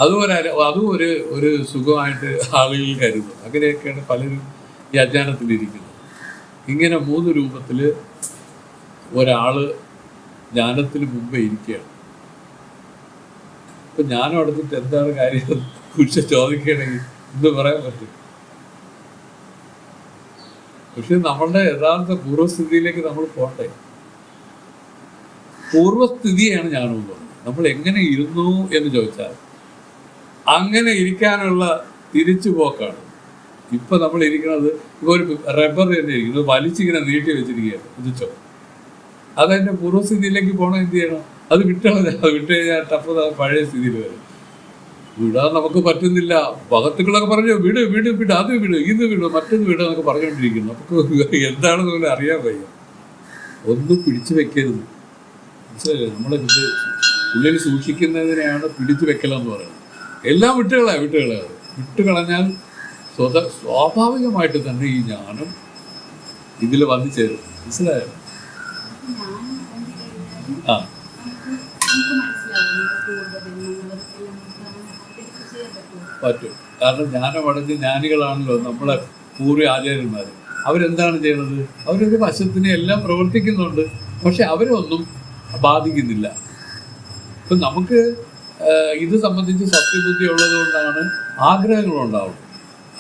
അതും ഒരു സുഖമായിട്ട് ആളുകൾ കരുതും. അങ്ങനെയൊക്കെയാണ് പലരും ഈ അജ്ഞാനത്തിലിരിക്കുന്നത്. ഇങ്ങനെ 3 രൂപത്തിൽ ഒരാള് ജ്ഞാനത്തിന് മുമ്പേ ഇരിക്കുകയാണ്. ഇപ്പം ജ്ഞാനം എടുത്തിട്ട് എന്താണ് കാര്യം കുറിച്ച് ചോദിക്കുകയാണെങ്കിൽ ഇന്ന് പറയാൻ പറ്റും. പക്ഷെ നമ്മളുടെ യഥാർത്ഥ പൂർവ്വസ്ഥിതിയിലേക്ക് നമ്മൾ പോട്ടെ. പൂർവ്വസ്ഥിതിയാണ് ജ്ഞാനമെന്ന് പറയുന്നത്. നമ്മൾ എങ്ങനെ ഇരുന്നു എന്ന് ചോദിച്ചാൽ അങ്ങനെ ഇരിക്കാനുള്ള തിരിച്ചുപോക്കാണ്. ഇപ്പൊ നമ്മൾ ഇരിക്കുന്നത് ഇപ്പൊ ഒരു റബ്ബർ തന്നെ ഇരിക്കുന്നത് വലിച്ചിങ്ങനെ നീട്ടി വെച്ചിരിക്കുകയാണ്. ഉദിച്ചോ അതെന്റെ പൂർവ്വസ്ഥിതിയിലേക്ക് പോകണം. എന്ത് ചെയ്യണം? അത് വിട്ട് കഴിഞ്ഞാൽ ടപ്പ് പഴയ സ്ഥിതിയിൽ വരും. വിടാൻ നമുക്ക് പറ്റുന്നില്ല. ഭഗത്തുക്കളൊക്കെ പറഞ്ഞു വിട് അത് വിട് ഇത് വിട് മറ്റൊന്ന് വിട് എന്നൊക്കെ പറഞ്ഞുകൊണ്ടിരിക്കുന്നു. നമുക്ക് എന്താണെന്ന് പോലും അറിയാൻ വയ്യ. ഒന്നും പിടിച്ചു വെക്കരുത്. മനസ്സിലായില്ലേ? നമ്മളെ ഉള്ളിൽ സൂക്ഷിക്കുന്നതിനെയാണ് പിടിച്ചു വെക്കലെന്ന് പറയുന്നത്. എല്ലാം വിട്ടുകളഞ്ഞാൽ സ്വാഭാവികമായിട്ട് തന്നെ ഈ ജ്ഞാനം ഇതിൽ വന്നു ചേരും. മനസ്സിലായോ? ആ പറ്റും. കാരണം ജ്ഞാനമടഞ്ഞ് ജ്ഞാനികളാണല്ലോ നമ്മളെ പൂർവ്വ ആചാര്യന്മാർ. അവരെന്താണ് ചെയ്യുന്നത്? അവരൊരു വശത്തിന് എല്ലാം പ്രവർത്തിക്കുന്നുണ്ട്, പക്ഷെ അവരൊന്നും ബാധിക്കുന്നില്ല. ഇപ്പം നമുക്ക് ഇത് സംബന്ധിച്ച് സത്യബുദ്ധി ഉള്ളത് കൊണ്ടാണ് ആഗ്രഹങ്ങളുണ്ടാവുന്നത്.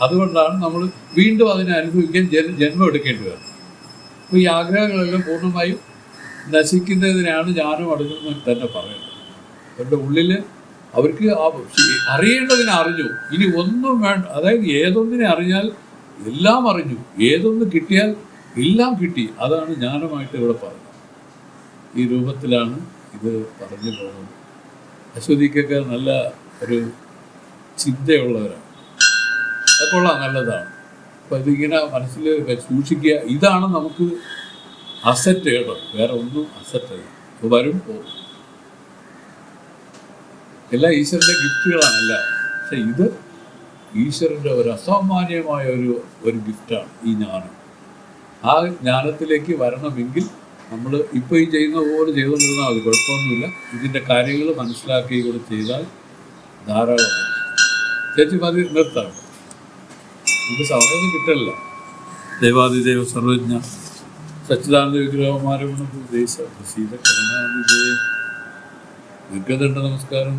അതുകൊണ്ടാണ് നമ്മൾ വീണ്ടും അതിനെ അനുഭവിക്കാൻ ജന്മം എടുക്കേണ്ടി വരുന്നത്. അപ്പോൾ ഈ ആഗ്രഹങ്ങളെല്ലാം പൂർണ്ണമായും നശിക്കുന്നതിനാണ് ജ്ഞാനം അടങ്ങുന്നത് തന്നെ പറയുന്നത്. അവരുടെ ഉള്ളിൽ അവർക്ക് അറിയേണ്ടതിനെ അറിഞ്ഞു, ഇനി ഒന്നും വേണ്ട. അതായത് ഏതൊന്നിനെ അറിഞ്ഞാൽ എല്ലാം അറിഞ്ഞു, ഏതൊന്ന് കിട്ടിയാൽ എല്ലാം കിട്ടി. അതാണ് ജ്ഞാനമായിട്ട് ഇവിടെ പറയുന്നത്. ഈ രൂപത്തിലാണ് ഇത് പറഞ്ഞു പോകുന്നത്. അശ്വതിക്കൊക്കെ നല്ല ഒരു ചിന്തയുള്ളവരാണ്. അതൊക്കെ നല്ലതാണ്. അപ്പം ഇതിങ്ങനെ മനസ്സിൽ സൂക്ഷിക്കുക. ഇതാണ് നമുക്ക് അസറ്റ് കേട്ടോ, വേറെ ഒന്നും അസറ്റല്ല. ഇപ്പോൾ വരും പോകും, എല്ലാം ഈശ്വരൻ്റെ ഗിഫ്റ്റുകളാണ് എല്ലാം. പക്ഷെ ഇത് ഈശ്വരൻ്റെ ഒരു അസാമാന്യമായ ഒരു ഗിഫ്റ്റാണ് ഈ ജ്ഞാനം. ആ ജ്ഞാനത്തിലേക്ക് വരണമെങ്കിൽ നമ്മൾ ഇപ്പോൾ ഈ ചെയ്യുന്ന പോലെ ചെയ്തുകൊണ്ടിരുന്നാൽ അത് കുഴപ്പമൊന്നുമില്ല. ഇതിൻ്റെ കാര്യങ്ങൾ മനസ്സിലാക്കി കൂടെ ചെയ്താൽ ധാരാളമാണ്. ചേച്ചി മതി നിർത്താം, നമുക്ക് സമയമൊന്നും കിട്ടില്ല. ദൈവാദിദേവ സർവജ്ഞ സച്ചിദാനന്ദ വിഗ്രഹമാരമണ ദേശ പ്രസീത കരുണാനിധേ ദീർഘദണ്ഡ നമസ്കാരം.